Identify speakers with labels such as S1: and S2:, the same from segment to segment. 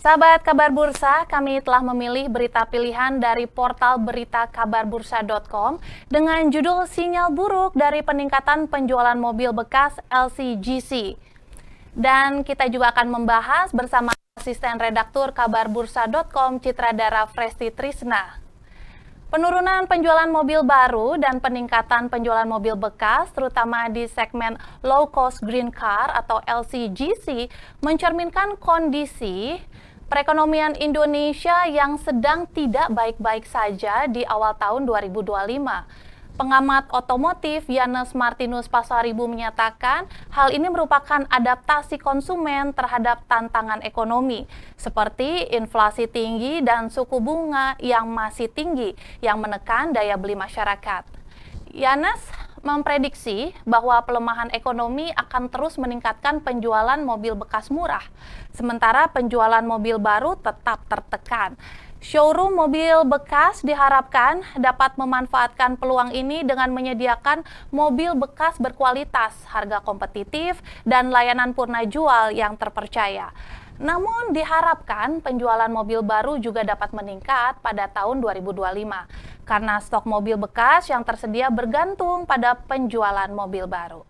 S1: Sahabat Kabar Bursa, kami telah memilih berita pilihan dari portal berita kabarbursa.com dengan judul Sinyal Buruk dari Peningkatan Penjualan Mobil Bekas LCGC. Dan kita juga akan membahas bersama asisten redaktur kabarbursa.com Citra Dara Fresti Trisna. Penurunan penjualan mobil baru dan peningkatan penjualan mobil bekas, terutama di segmen low cost green car atau LCGC, mencerminkan kondisi perekonomian Indonesia yang sedang tidak baik-baik saja di awal tahun 2025. Pengamat otomotif Yannes Martinus Pasaribu menyatakan hal ini merupakan adaptasi konsumen terhadap tantangan ekonomi seperti inflasi tinggi dan suku bunga yang masih tinggi yang menekan daya beli masyarakat. Yannes memprediksi bahwa pelemahan ekonomi akan terus meningkatkan penjualan mobil bekas murah, sementara penjualan mobil baru tetap tertekan. Showroom mobil bekas diharapkan dapat memanfaatkan peluang ini dengan menyediakan mobil bekas berkualitas, harga kompetitif, dan layanan purna jual yang terpercaya. Namun diharapkan penjualan mobil baru juga dapat meningkat pada tahun 2025 karena stok mobil bekas yang tersedia bergantung pada penjualan mobil baru.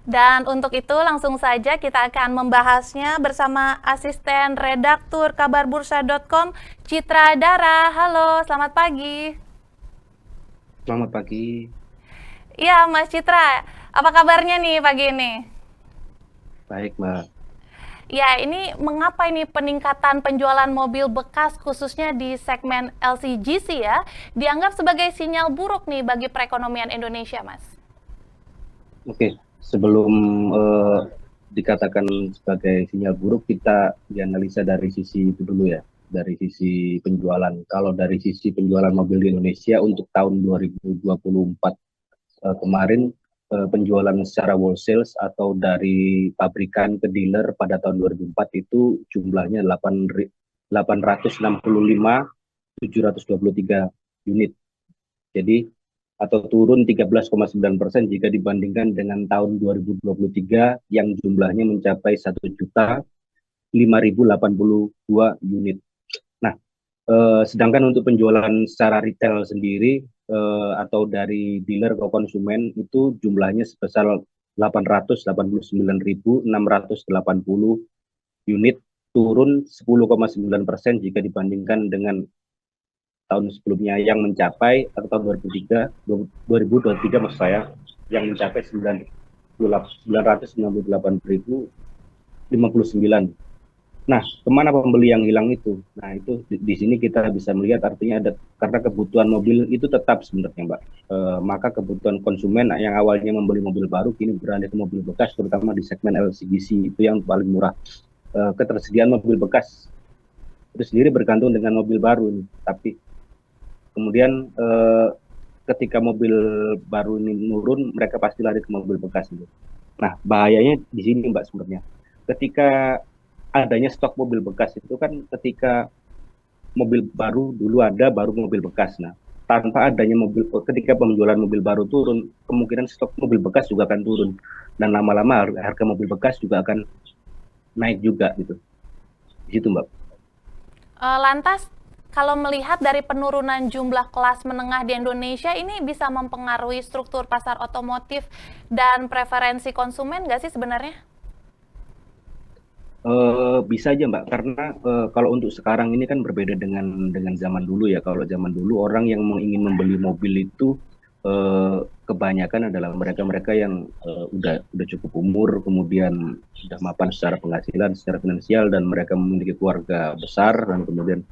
S1: Dan untuk itu langsung saja kita akan membahasnya bersama asisten redaktur kabarbursa.com Citra Dara. Halo, selamat pagi.
S2: Selamat pagi.
S1: Iya, Mas Citra, apa kabarnya nih pagi ini?
S2: Baik, Mbak.
S1: Ya, ini mengapa ini peningkatan penjualan mobil bekas khususnya di segmen LCGC ya, dianggap sebagai sinyal buruk nih bagi perekonomian Indonesia, Mas?
S2: Oke, sebelum dikatakan sebagai sinyal buruk, kita dianalisa dari sisi itu dulu ya, dari sisi penjualan. Kalau dari sisi penjualan mobil di Indonesia untuk tahun 2024 kemarin, penjualan secara wholesale atau dari pabrikan ke dealer pada tahun 2004 itu jumlahnya 865.723 unit. Jadi atau turun 13,9% jika dibandingkan dengan tahun 2023 yang jumlahnya mencapai 1.005.082 unit. Nah, sedangkan untuk penjualan secara retail sendiri atau dari dealer ke konsumen itu jumlahnya sebesar 889.680 unit, turun 10,9% jika dibandingkan dengan tahun sebelumnya yang mencapai atau tahun 2023 maksud saya yang mencapai 998.059. Nah, kemana pembeli yang hilang itu? Nah, itu di sini kita bisa melihat artinya ada karena kebutuhan mobil itu tetap sebenarnya, Mbak. Maka kebutuhan konsumen yang awalnya membeli mobil baru kini beralih ke mobil bekas, terutama di segmen LCGC itu yang paling murah. Ketersediaan mobil bekas itu sendiri bergantung dengan mobil baru, tapi kemudian ketika mobil baru ini menurun, mereka pasti lari ke mobil bekas itu. Nah, bahayanya di sini, Mbak, sebenarnya. Ketika adanya stok mobil bekas itu kan ketika mobil baru dulu ada, baru mobil bekas. Nah, tanpa adanya ketika penjualan mobil baru turun, kemungkinan stok mobil bekas juga akan turun. Dan lama-lama harga mobil bekas juga akan naik juga gitu. Di situ, Mbak.
S1: Lantas, kalau melihat dari penurunan jumlah kelas menengah di Indonesia, ini bisa mempengaruhi struktur pasar otomotif dan preferensi konsumen nggak sih sebenarnya?
S2: Bisa aja, Mbak, karena kalau untuk sekarang ini kan berbeda dengan zaman dulu ya. Kalau zaman dulu orang yang ingin membeli mobil itu kebanyakan adalah mereka-mereka yang udah cukup umur, kemudian sudah mapan secara penghasilan, secara finansial, dan mereka memiliki keluarga besar, dan kemudian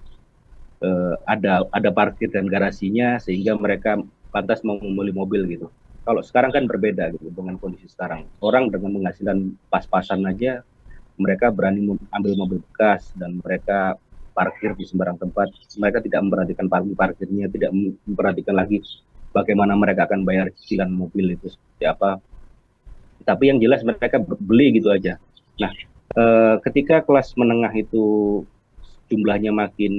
S2: ada parkir dan garasinya sehingga mereka pantas mau membeli mobil gitu. Kalau sekarang kan berbeda gitu dengan kondisi sekarang. Orang dengan penghasilan pas-pasan aja mereka berani ambil mobil bekas dan mereka parkir di sembarang tempat. Mereka tidak memperhatikan parkirnya, tidak memperhatikan lagi bagaimana mereka akan bayar cicilan mobil itu seperti apa. Tapi yang jelas mereka beli gitu aja. Nah, ketika kelas menengah itu jumlahnya makin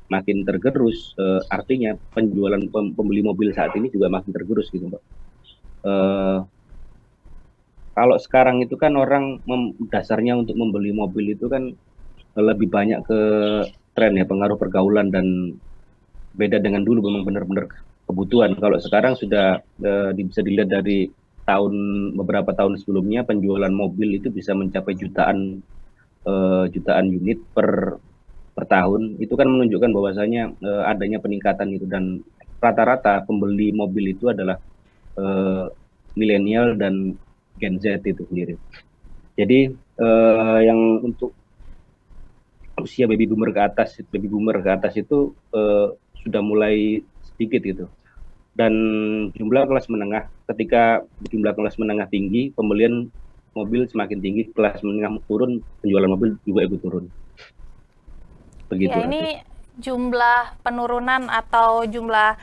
S2: makin tergerus, artinya penjualan pembeli mobil saat ini juga makin tergerus gitu, Mbak. Eh, Kalau sekarang itu kan orang dasarnya untuk membeli mobil itu kan lebih banyak ke tren ya, pengaruh pergaulan, dan beda dengan dulu memang benar-benar kebutuhan. Kalau sekarang sudah bisa dilihat dari beberapa tahun sebelumnya, penjualan mobil itu bisa mencapai jutaan unit per tahun. Itu kan menunjukkan bahwasanya adanya peningkatan itu, dan rata-rata pembeli mobil itu adalah eh, milenial dan Gen Z itu sendiri. Jadi yang untuk usia baby boomer ke atas itu sudah mulai sedikit gitu. Dan jumlah kelas menengah, ketika jumlah kelas menengah tinggi, pembelian mobil semakin tinggi, kelas menengah turun, penjualan mobil juga ikut turun. Begitu
S1: Ya,
S2: nanti.
S1: ini jumlah penurunan atau jumlah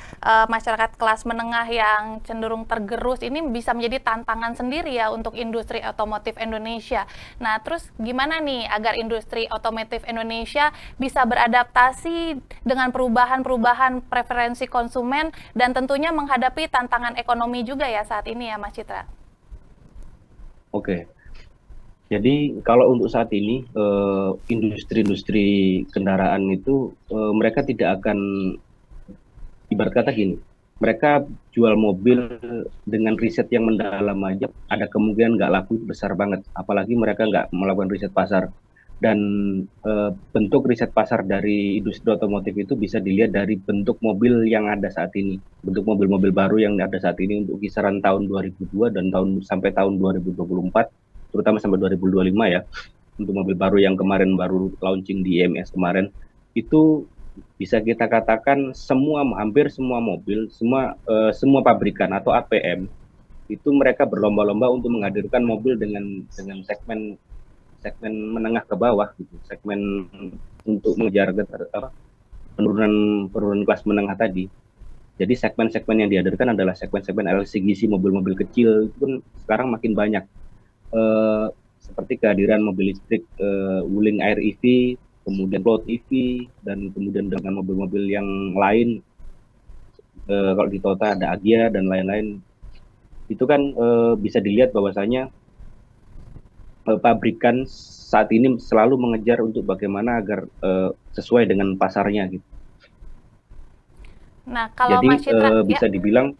S1: masyarakat kelas menengah yang cenderung tergerus ini bisa menjadi tantangan sendiri ya untuk industri otomotif Indonesia. Nah, terus gimana nih agar industri otomotif Indonesia bisa beradaptasi dengan perubahan-perubahan preferensi konsumen dan tentunya menghadapi tantangan ekonomi juga ya saat ini ya, Mas Citra?
S2: Oke. Jadi kalau untuk saat ini industri-industri kendaraan itu mereka tidak akan, ibarat kata gini, mereka jual mobil dengan riset yang mendalam aja, ada kemungkinan nggak laku besar banget. Apalagi mereka nggak melakukan riset pasar. Dan bentuk riset pasar dari industri otomotif itu bisa dilihat dari bentuk mobil yang ada saat ini. Bentuk mobil-mobil baru yang ada saat ini untuk kisaran tahun 2002 dan sampai tahun 2024, terutama sampai 2025 ya. Untuk mobil baru yang kemarin baru launching di IMS kemarin, itu bisa kita katakan hampir semua mobil, semua pabrikan atau APM itu mereka berlomba-lomba untuk menghadirkan mobil dengan segmen segmen menengah ke bawah gitu, segmen untuk mengejar penurunan penurunan kelas menengah tadi. Jadi segmen-segmen yang dihadirkan adalah segmen-segmen LCGC, mobil-mobil kecil, itu pun sekarang makin banyak. Eh, Seperti kehadiran mobil listrik Wuling Air EV, kemudian Cloud EV, dan kemudian dengan mobil-mobil yang lain, kalau di Toyota ada Agya dan lain-lain. Itu kan bisa dilihat bahwasanya pabrikan saat ini selalu mengejar untuk bagaimana agar sesuai dengan pasarnya gitu.
S1: Nah, kalau
S2: Jadi
S1: Mas Citra, ya.
S2: bisa dibilang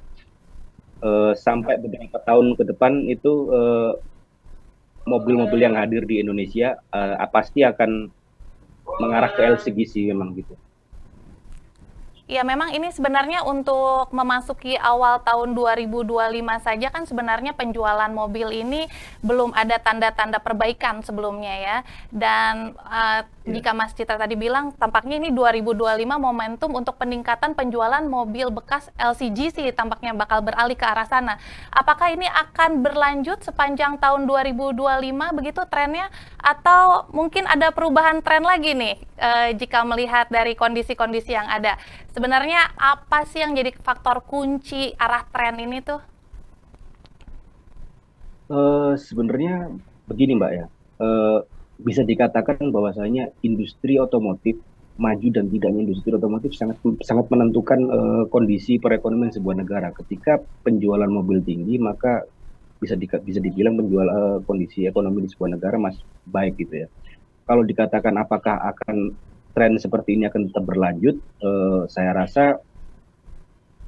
S2: sampai beberapa tahun ke depan itu mobil-mobil yang hadir di Indonesia pasti akan mengarah ke LCGC memang gitu.
S1: Ya, memang ini sebenarnya untuk memasuki awal tahun 2025 saja kan sebenarnya penjualan mobil ini belum ada tanda-tanda perbaikan sebelumnya ya. Dan
S2: Ya.
S1: jika Mas Citra tadi bilang tampaknya ini 2025 momentum untuk peningkatan penjualan mobil bekas LCGC tampaknya bakal beralih ke arah sana. Apakah ini akan berlanjut sepanjang tahun 2025 begitu trennya atau mungkin ada perubahan tren lagi nih jika melihat dari kondisi-kondisi yang ada? Sebenarnya apa sih yang jadi faktor kunci arah tren ini tuh?
S2: Sebenarnya begini Mbak ya, eh, bisa dikatakan bahwasanya industri otomotif, maju dan tidaknya industri otomotif sangat sangat menentukan kondisi perekonomian sebuah negara. Ketika penjualan mobil tinggi, maka bisa dibilang kondisi ekonomi di sebuah negara masih baik gitu ya. Kalau dikatakan apakah akan tren seperti ini akan tetap berlanjut, saya rasa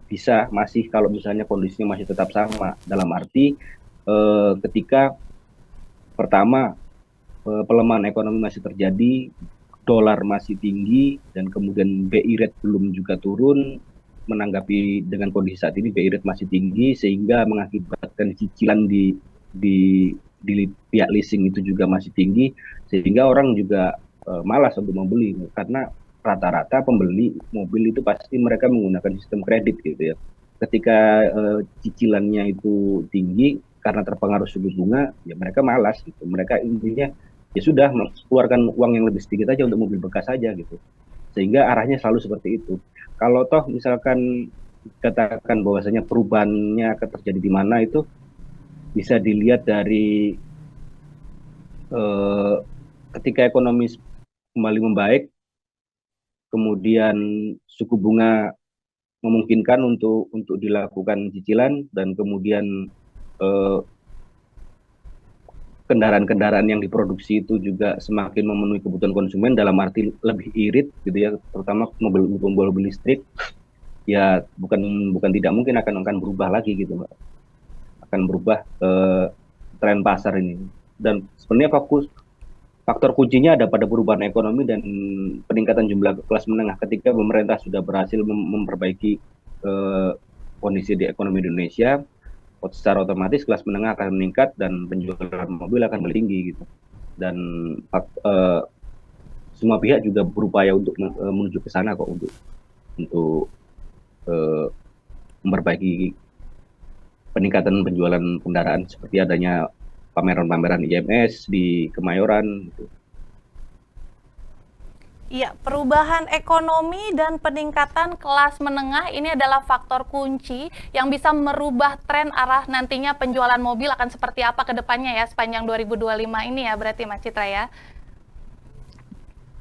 S2: bisa, masih, kalau misalnya kondisinya masih tetap sama, dalam arti ketika pertama pelemahan ekonomi masih terjadi, dolar masih tinggi, dan kemudian BI rate belum juga turun. Menanggapi dengan kondisi saat ini BI rate masih tinggi, sehingga mengakibatkan cicilan di pihak leasing itu juga masih tinggi, sehingga orang juga malas untuk membeli, karena rata-rata pembeli mobil itu pasti mereka menggunakan sistem kredit gitu ya. Ketika cicilannya itu tinggi karena terpengaruh suku bunga, ya mereka malas gitu. Mereka intinya ya sudah keluarkan uang yang lebih sedikit aja untuk mobil bekas saja gitu. Sehingga arahnya selalu seperti itu. Kalau toh misalkan katakan bahwasanya perubahannya akan terjadi di mana, itu bisa dilihat dari ketika ekonomi kembali membaik, kemudian suku bunga memungkinkan untuk dilakukan cicilan, dan kemudian kendaraan-kendaraan yang diproduksi itu juga semakin memenuhi kebutuhan konsumen dalam arti lebih irit gitu ya, terutama mobil listrik ya, bukan tidak mungkin akan berubah lagi gitu Mbak, akan berubah tren pasar ini. Dan sebenarnya faktor kuncinya ada pada perubahan ekonomi dan peningkatan jumlah kelas menengah. Ketika pemerintah sudah berhasil memperbaiki kondisi di ekonomi Indonesia, secara otomatis kelas menengah akan meningkat dan penjualan mobil akan meninggi gitu. Dan semua pihak juga berupaya untuk menuju ke sana kok, untuk memperbaiki peningkatan penjualan kendaraan, seperti adanya pameran-pameran IMS di Kemayoran gitu.
S1: Iya, perubahan ekonomi dan peningkatan kelas menengah ini adalah faktor kunci yang bisa merubah tren arah nantinya penjualan mobil akan seperti apa ke depannya ya sepanjang 2025 ini ya, berarti Mas Citra ya.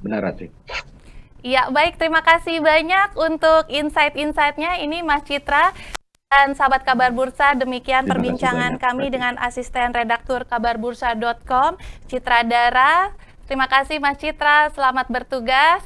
S2: Benar, Ratri.
S1: Iya, baik, terima kasih banyak untuk insight-insight-nya ini Mas Citra. Dan sahabat Kabar Bursa, demikian perbincangan kami dengan asisten redaktur kabarbursa.com, Citra Dara. Terima kasih Mas Citra, selamat bertugas.